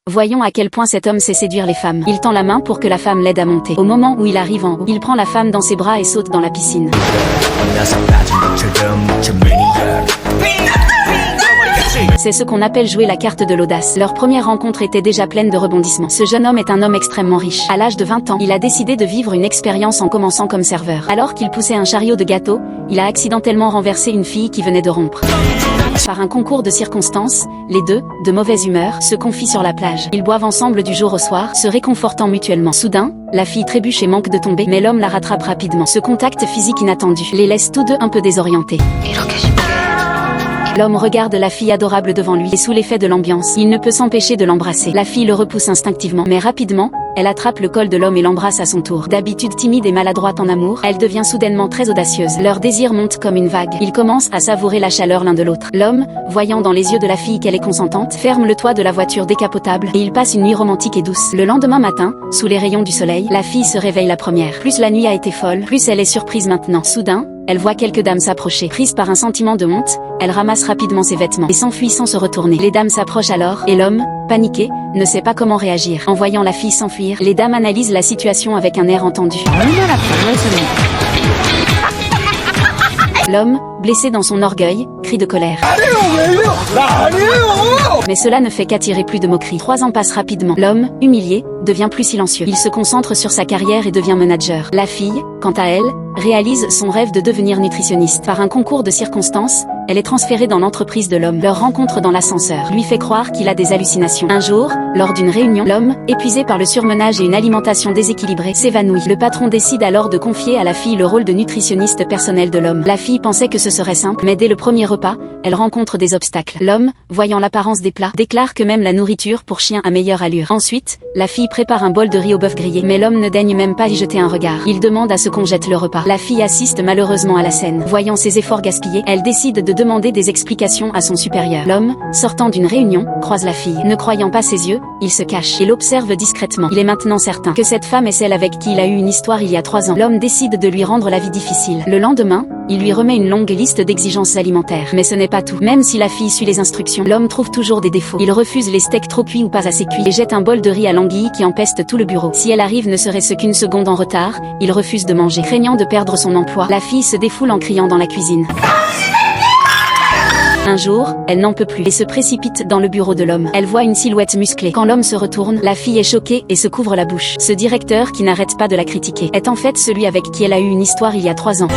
Voyons à quel point cet homme sait séduire les femmes. Il tend la main pour que la femme l'aide à monter. Au moment où il arrive en haut, il prend la femme dans ses bras et saute dans la piscine. C'est ce qu'on appelle jouer la carte de l'audace. Leur première rencontre était déjà pleine de rebondissements. Ce jeune homme est un homme extrêmement riche. À l'âge de 20 ans, il a décidé de vivre une expérience en commençant comme serveur. Alors qu'il poussait un chariot de gâteaux, il a accidentellement renversé une fille qui venait de rompre. Par un concours de circonstances, les deux, de mauvaise humeur, se confient sur la plage. Ils boivent ensemble du jour au soir, se réconfortant mutuellement. Soudain, la fille trébuche et manque de tomber, mais l'homme la rattrape rapidement. Ce contact physique inattendu les laisse tous deux un peu désorientés. L'homme regarde la fille adorable devant lui et sous l'effet de l'ambiance, il ne peut s'empêcher de l'embrasser. La fille le repousse instinctivement, mais rapidement, elle attrape le col de l'homme et l'embrasse à son tour. D'habitude timide et maladroite en amour, elle devient soudainement très audacieuse. Leur désir monte comme une vague. Ils commencent à savourer la chaleur l'un de l'autre. L'homme, voyant dans les yeux de la fille qu'elle est consentante, ferme le toit de la voiture décapotable et ils passent une nuit romantique et douce. Le lendemain matin, sous les rayons du soleil, la fille se réveille la première. Plus la nuit a été folle, plus elle est surprise maintenant. Soudain, elle voit quelques dames s'approcher. Prise par un sentiment de honte, elle ramasse rapidement ses vêtements et s'enfuit sans se retourner. Les dames s'approchent alors, et l'homme, paniqué, ne sait pas comment réagir. En voyant la fille s'enfuir, les dames analysent la situation avec un air entendu. L'homme, blessé dans son orgueil, crie de colère. Mais cela ne fait qu'attirer plus de moqueries. 3 ans passent rapidement. L'homme, humilié, devient plus silencieux. Il se concentre sur sa carrière et devient manager. La fille, quant à elle, réalise son rêve de devenir nutritionniste. Par un concours de circonstances, elle est transférée dans l'entreprise de l'homme. Leur rencontre dans l'ascenseur lui fait croire qu'il a des hallucinations. Un jour, lors d'une réunion, l'homme, épuisé par le surmenage et une alimentation déséquilibrée, s'évanouit. Le patron décide alors de confier à la fille le rôle de nutritionniste personnel de l'homme. La fille pensait que ce serait simple, mais dès le premier repas, elle rencontre des obstacles. L'homme, voyant l'apparence des plats, déclare que même la nourriture pour chien a meilleure allure. Ensuite, la fille prépare un bol de riz au bœuf grillé, mais l'homme ne daigne même pas y jeter un regard. Il demande à ce qu'on jette le repas. La fille assiste malheureusement à la scène. Voyant ses efforts gaspillés, elle décide de demander des explications à son supérieur. L'homme, sortant d'une réunion, croise la fille. Ne croyant pas ses yeux, il se cache et l'observe discrètement. Il est maintenant certain que cette femme est celle avec qui il a eu une histoire il y a 3 ans. L'homme décide de lui rendre la vie difficile. Le lendemain, il lui remet une longue liste d'exigences alimentaires. Mais ce n'est pas tout. Même si la fille suit les instructions, l'homme trouve toujours des défauts. Il refuse les steaks trop cuits ou pas assez cuits et jette un bol de riz à l'anguille qui empeste tout le bureau. Si elle arrive ne serait-ce qu'une seconde en retard, il refuse de manger. Craignant de perdre son emploi, la fille se défoule en criant dans la cuisine. Un jour, elle n'en peut plus et se précipite dans le bureau de l'homme. Elle voit une silhouette musclée. Quand l'homme se retourne, la fille est choquée et se couvre la bouche. Ce directeur qui n'arrête pas de la critiquer est en fait celui avec qui elle a eu une histoire il y a 3 ans.